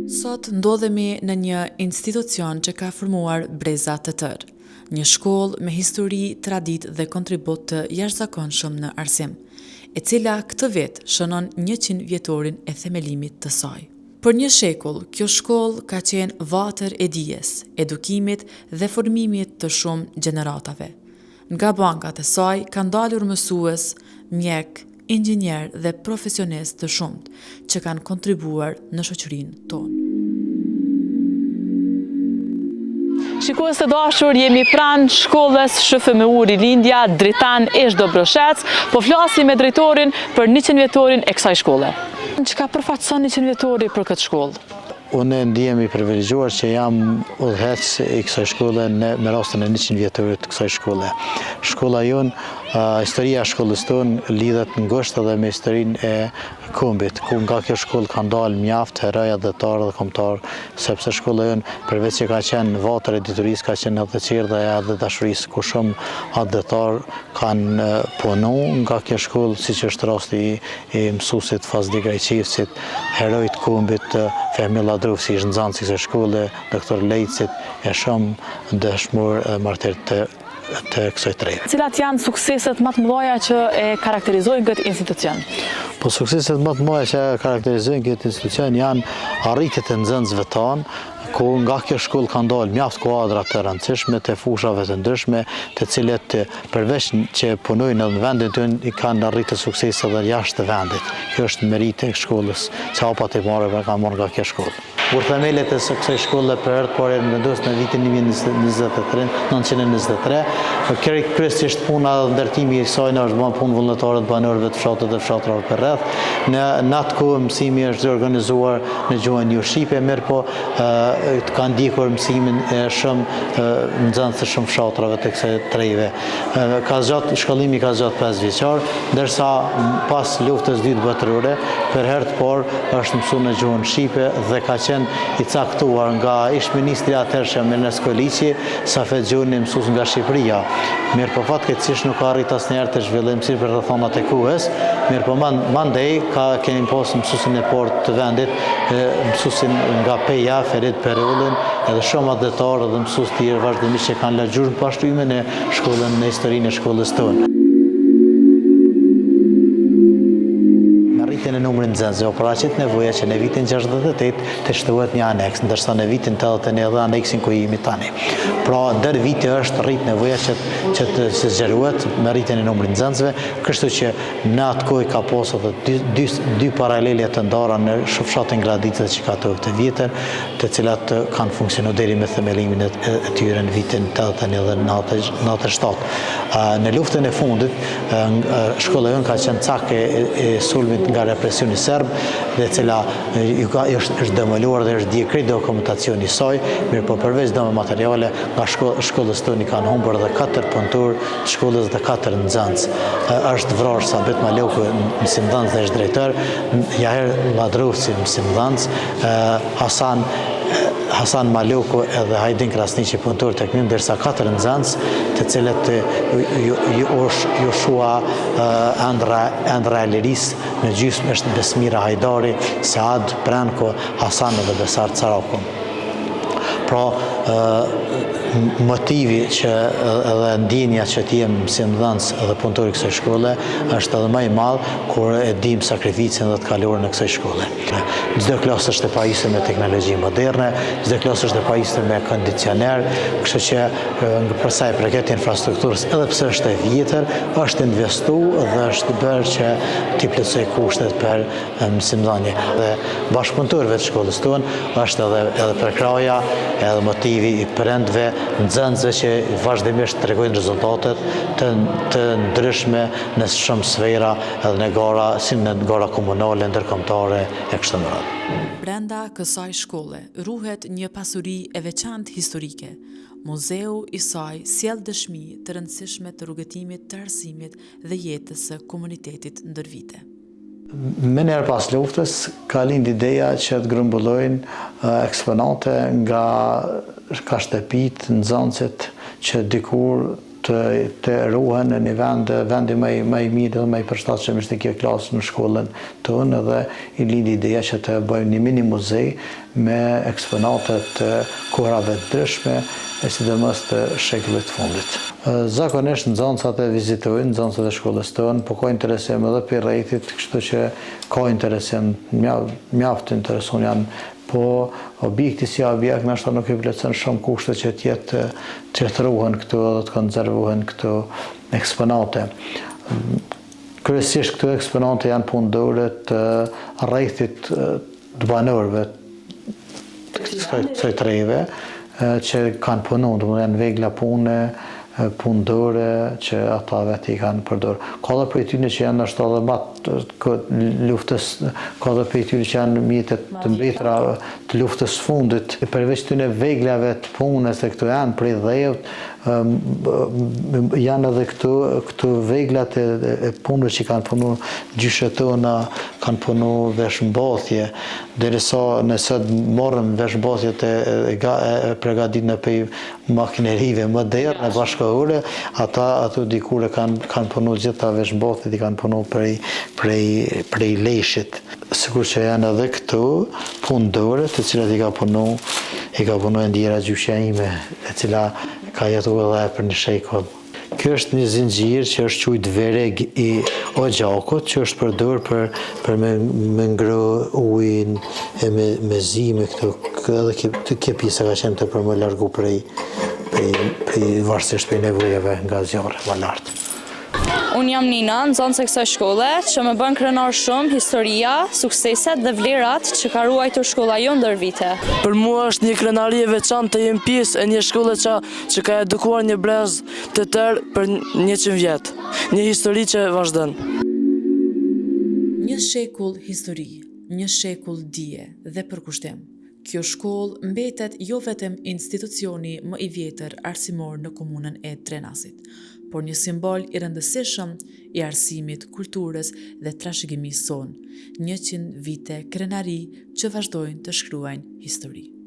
Sot ndodhemi në një institucion që ka formuar breza të tërë, një shkollë me histori, traditë dhe kontribut të jashtëzakonshëm në arsim, e cila këtë vit shënon 100 vjetorin e themelimit të saj. Për një shekull, kjo shkollë ka qenë vatër e dijes, edukimit dhe formimit të shumë gjeneratave. Nga bankat e saj kanë dalur mësues, mjek, inxhinier dhe profesionist të shumt që kanë kontribuar në shoqërinë tonë. Shikues të dashur, jemi pranë shkollës SHFMU Rilindja Dritan Ish Dobroshec, po flasim me drejtorin për 100 vjetorin e kësaj shkolle. Çka përfaqëson 100 vjetori për këtë shkollë? Unë ndihem i privilegjuar që jam udhëhec i kësaj shkolle me rastin e 100 vjetorit të kësaj shkolle. Shkolla jonë, historia e shkollës tonë lidhet ngushtë edhe me historinë e kombit, ku nga kjo shkollë kanë dalë mjaft heroj adhetar dhe kombëtar, sepse shkolla jonë përveç që ka qenë vatër e diturisë, ka qenë edhe qerdha e dashurisë, ku shumë adhetar kanë punu nga kjo shkollë, siç është rasti i mësuesit Fazli Grajçevcit, herojt kombit, Fehmi Lladrufsi, ishte nxënës i kësaj shkolle, doktor Lejcit, e shumë dëshmor dhe martir të kësaj treje. Cilat janë sukseset më të mëdha që e karakterizojnë këtë institucion? Po sukseset më të mëdha që karakterizojnë këtë institucion janë arritjet e nxënësve tanë, ku nga kjo shkollë kanë dalë mjaft kuadra të rëndësishme të fushave të ndryshme, të cilët përveç që punojnë në vendin tonë i kanë arritur suksese edhe jashtë të vendit. Kjo është merite e shkollës, që hapat e parë kanë marrë nga kjo shkollë. Themelet e kësaj shkolle për herë të parë vendos në vitin 1923. Kryesisht puna dhe ndërtimi i saj është bën punë vullnetare të banorëve të fshatit dhe fshatrave për rreth. Në atë kohë mësimi është organizuar në gjuhën shqipe, mirë po kanë ndjekur mësimin e shumë nxënës të shumë fshatrave të kësaj trejve. Shkollimi ka zgjatë 5 vjeçar, ndërsa pas luftës dytë botërore për herë të parë është mësuar në gjuhën shqipe dhe ka qenë i caktuar nga ish-ministri atëhershëm Ernest Koliçi, Safet Gjoni, mësues nga Shqipëria. Mirë po fatkeqësisht nuk ka arritur asnjëherë të zhvillojë mësim për rrethonat e kohës, mirë po mandej kemi pasur mësuesin e parë të vendit, mësuesin nga Peja, Ferit Perullin, edhe shumë adhetarë dhe mësues të tjerë vazhdimisht që kanë lëgjur në pashtrimin e shkollën në historinë e shkollës tonë. Në numrin nxënësve, paraqet nevoja që në vitin 68 të shtohet një aneks, ndërsa në vitin 81 edhe aneksin ku jemi tani. Pra, ndër vite është rrit nevoja që të zgjerohet me rritjen e numrit nxënësve, kështu që në atë kohë ka pasur dy paralele të ndara në fshatin Gradicës që ka të vjetër, të cilat kanë funksionuar deri me themelimin e tyre në vitin 81 dhe 97. Në luftën e fundit, shkolla jonë ka qenë cak e sulmit nga represioni serb, dhe cila është demoluar dhe është krejt dokumentacioni i saj, mirë po përveç dëmë materiale nga shkollës tonë kanë humbur edhe 4 punëtor të shkollës dhe 4 nxënës. Është vrarë Sabit Maloku, mësimdhënës dhe është drejtor, Jaher Lladrufsi, mësimdhënës, Hasan Maloku edhe Hajdin Krasniqi punëtor tek ne, ndërsa 4 nxënës, të cilët Joshua Andra Eliris, në gjysmë është Besmira Hajdari, Saad Pranko, Hasan dhe Besar Caraku. Pra, motivi që edhe ndjenja që ti jem mësimdhënës dhe punëtor i kësaj shkolle është edhe më i madh kur e dim sakrificën dhe të kaluar në kësaj shkolle. Çdo klasë është e pajisur me teknologji moderne, çdo klasë është e pajisur me kondicioner, kështu që për sa i përket infrastrukturës, edhe pse është e vjetër, është investuar dhe është bërë që t'i plotësoj kushtet për mësimdhënie. Dhe bashkëpunëtorëve të shkollës tonë është edhe përkraja, edhe motivi i prindve, nxënësve që vazhdimisht tregojnë rezultatet të ndryshme në shumë sfera edhe në gara, si në gara komunale, ndërkombëtare e kështu me radhë. Brenda kësaj shkolle ruhet një pasuri e veçantë historike. Muzeu i saj sjell dëshmi të rëndësishme të rrugëtimit të arsimit dhe jetës së komunitetit ndër vite. Me njerë pas luftës, ka lind ideja që të grumbullojnë eksponate nga shtëpit, nxënësit që dikur të ruhen në një vendi më i mirë dhe më i përshtatshëm ishte kjo klasë në shkollën tonë dhe i lindi ideja që të bëjmë një mini muzej me eksponate të kohrave të ndryshme e sidomos të shekullit të fundit. Zakonisht nxënësat e vizitojnë, nxënësat e shkollës tonë, po ka interesim edhe për rrethit, kështu që ka interesim, mjaft intereson janë, po objekti si objekt nështë nuk i plotëson shumë kushte që të ruhen këtu dhe të konservohen këtu eksponate. Kryesisht këtu eksponate janë punëdore të rrethit të banorëve të kësaj treve që kanë punu, janë vegla pune, punëdore që ata vetë i kanë përdorë. Ka dhe prej tyre që janë ashtu edhe matë luftës, ka dhe prej tyre që janë mjetet të mbetra të luftës fundit. Përveç tyre veglave të punës e këtu janë prej dhejët, janë edhe këtu veglat e punëve që kanë punu gjyshet tona, kanë punu veshmbathje, derisa nëse morëm veshmbathjet e përgatitur në makinerive moderne bashkëkohore, ata ato dikure kanë punu gjitha veshmbathjet i kanë punu prej leshit. Sikur që janë edhe këtu punëdore të cilat i ka punu Ndjera gjyshja ime, e cila ka jetu edhe për një shekull. Kjo është një zinxhir që është quajtur vereg i Oxhakut, që është përdor për me ngro ujin e me zime këtu, edhe kjo pjesa ka qenë të për më largu prej varsisht prej nevojave nga zjarri më lart. Unë jam Nina, nxënëse kësaj shkolle, që më bën krenar shumë historia, sukseset dhe vlerat që ka ruajtur shkolla jonë ndër vite. Për mua është një krenari e veçantë të jem pjesë e një shkolle që ka edukuar një brez të tërë për 100 vjet. Një histori që vazhdon. Një shekull histori, një shekull dije dhe përkushtim. Kjo shkollë mbetet jo vetëm institucioni më i vjetër arsimor në komunën e Trenasit, por një simbol i rëndësishëm i arsimit, kulturës dhe trashëgimisë sonë, 100 vite krenari që vazhdojnë të shkruajnë histori.